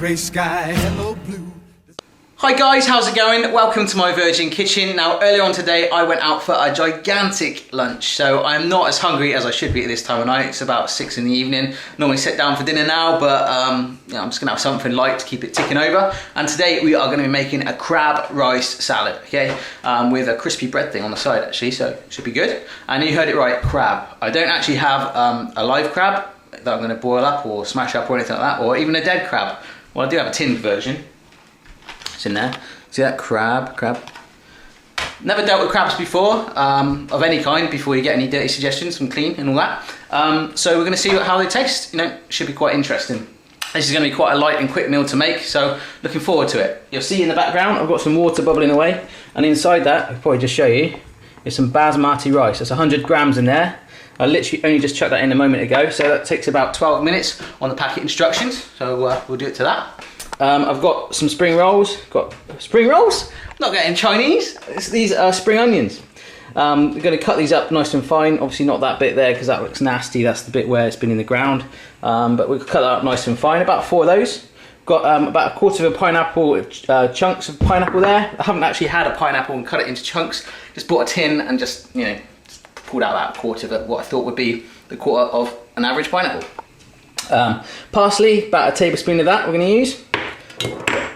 gray sky, hello blue. Hi guys, how's it going? Welcome to my Virgin Kitchen. Now earlier on today I went out for a gigantic lunch, so I'm not as hungry as I should be at this time of night. It's about 6 in the evening. Normally sit down for dinner now, but yeah, I'm just gonna have something light to keep it ticking over. And today we are gonna be making a crab rice salad, okay? With a crispy bread thing on the side actually, so it should be good. And you heard it right, crab. I don't actually have a live crab that I'm gonna boil up or smash up or anything like that, or even a dead crab. Well, I do have a tinned version. It's in there. See that crab? Never dealt with crabs before, of any kind, before you get any dirty suggestions from clean and all that. So we're going to see how they taste. You know, should be quite interesting. This is going to be quite a light and quick meal to make, so looking forward to it. You'll see in the background I've got some water bubbling away, and inside that, I'll probably just show you, is some basmati rice. There's 100 grams in there. I literally only just chucked that in a moment ago, so that takes about 12 minutes on the packet instructions, so we'll do it to that. I've got some spring rolls. Got spring rolls? Not getting Chinese. These are spring onions. We're going to cut these up nice and fine. Obviously not that bit there because that looks nasty. That's the bit where it's been in the ground. But we'll cut that up nice and fine. About 4 of those. Got about a quarter of a pineapple, chunks of pineapple there. I haven't actually had a pineapple and cut it into chunks. Just bought a tin and just, you know, pulled out that quarter of it, what I thought would be the quarter of an average pineapple. Parsley, about a tablespoon of that we're going to use.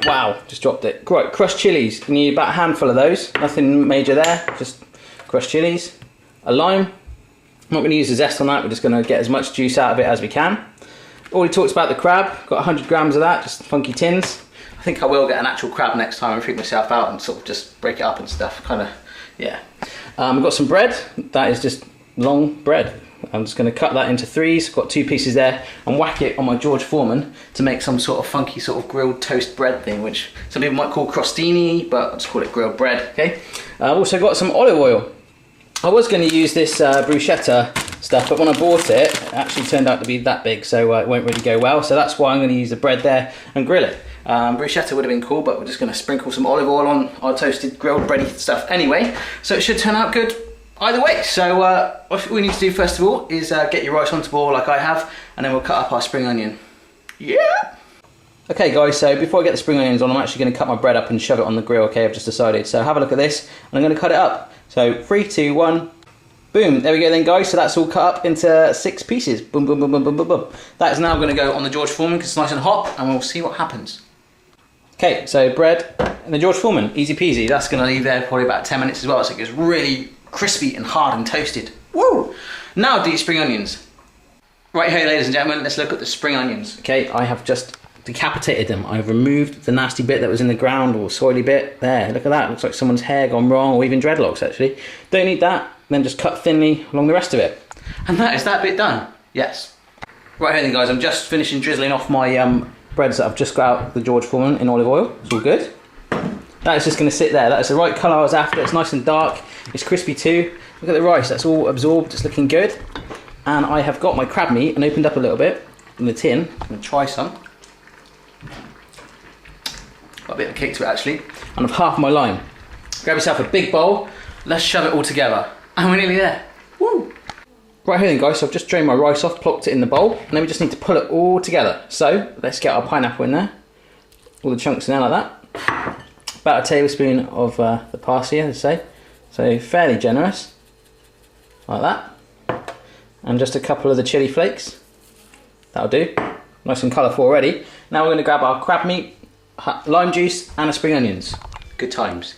Wow, just dropped it. Right, crushed chilies. You need about a handful of those. Nothing major there, just crushed chilies. A lime. I'm not going to use the zest on that, we're just going to get as much juice out of it as we can. Already talked about the crab. Got 100 grams of that, just funky tins. I think I will get an actual crab next time and freak myself out and sort of just break it up and stuff. Kind of, yeah. We've got some bread. That is just long bread. I'm just going to cut that into threes. Got 2 pieces there and whack it on my George Foreman to make some sort of funky sort of grilled toast bread thing, which some people might call crostini, but I'll just call it grilled bread, okay? I've also got some olive oil. I was going to use this bruschetta stuff, but when I bought it, it actually turned out to be that big, so it won't really go well. So that's why I'm going to use the bread there and grill it. Bruschetta would have been cool, but we're just going to sprinkle some olive oil on our toasted grilled bready stuff anyway, so it should turn out good either way. So what we need to do first of all is get your rice onto boil like I have, and then we'll cut up our spring onion. Yeah! Okay guys, so before I get the spring onions on, I'm actually going to cut my bread up and shove it on the grill, okay? I've just decided. So have a look at this, and I'm going to cut it up. So 3, 2, 1, boom. There we go then guys, so that's all cut up into 6 pieces. Boom, boom, boom, boom, boom, boom, boom. That is now going to go on the George Foreman because it's nice and hot, and we'll see what happens. Okay, so bread and the George Foreman, easy peasy. That's going to leave there probably about 10 minutes as well, so it gets really crispy and hard and toasted. Woo! Now do your spring onions. Right here, ladies and gentlemen, let's look at the spring onions. Okay, I have just decapitated them. I've removed the nasty bit that was in the ground or soily bit. There, look at that. Looks like someone's hair gone wrong, or even dreadlocks actually. Don't need that. Then just cut thinly along the rest of it. And that is that bit done. Yes. Right here then guys, I'm just finishing drizzling off my breads that I've just got out of the George Foreman in olive oil. It's all good. That is just going to sit there. That is the right colour I was after. It's nice and dark. It's crispy too. Look at the rice. That's all absorbed. It's looking good. And I have got my crab meat and opened up a little bit in the tin. I'm going to try some. Got a bit of a kick to it actually. And I've half my lime. Grab yourself a big bowl. Let's shove it all together. And we're nearly there. Woo! Right here then guys, so I've just drained my rice off, plopped it in the bowl. And then we just need to pull it all together. So let's get our pineapple in there. All the chunks in there like that. About a tablespoon of the parsley, as I say. So fairly generous, like that. And just a couple of the chili flakes. That'll do. Nice and colourful already. Now we're going to grab our crab meat, lime juice and the spring onions. Good times.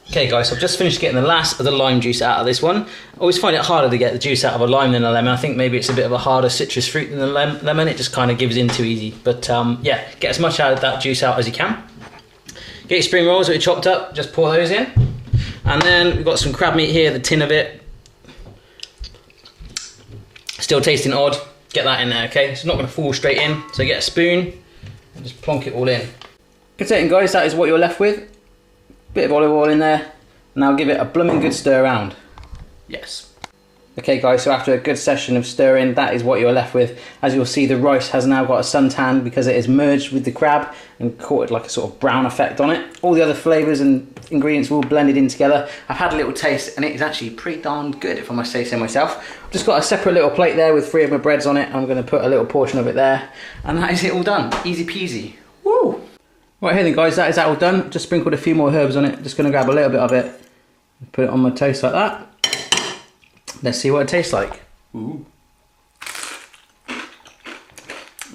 Okay guys, so I've just finished getting the last of the lime juice out of this one. I always find it harder to get the juice out of a lime than a lemon. I think maybe it's a bit of a harder citrus fruit than the lemon. It just kind of gives in too easy. But yeah, get as much out of that juice out as you can. Get your spring rolls that we chopped up, just pour those in. And then we've got some crab meat here, the tin of it. Still tasting odd, get that in there, okay? It's not gonna fall straight in, so get a spoon and just plonk it all in. Good setting guys, that is what you're left with. Bit of olive oil in there. Now give it a blooming good stir around. Yes. Okay guys, so after a good session of stirring, that is what you're left with. As you'll see, the rice has now got a suntan because it is merged with the crab and caught like a sort of brown effect on it. All the other flavours and ingredients are all blended in together. I've had a little taste and it is actually pretty darn good, if I must say so myself. I've just got a separate little plate there with 3 of my breads on it. I'm going to put a little portion of it there, and that is it all done. Easy peasy. Woo! Right here then guys, that is that all done. Just sprinkled a few more herbs on it. Just going to grab a little bit of it, put it on my toast like that. Let's see what it tastes like. Ooh.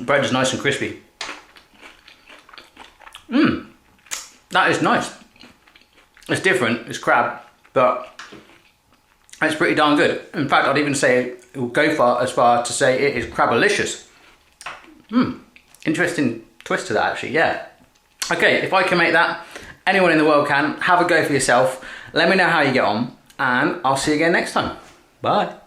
Bread is nice and crispy. Mmm, that is nice. It's different, it's crab, but it's pretty darn good. In fact, I'd even say it will go as far to say it is crabalicious. Mmm, interesting twist to that actually, yeah. Okay, if I can make that, anyone in the world can. Have a go for yourself. Let me know how you get on, and I'll see you again next time. Bye.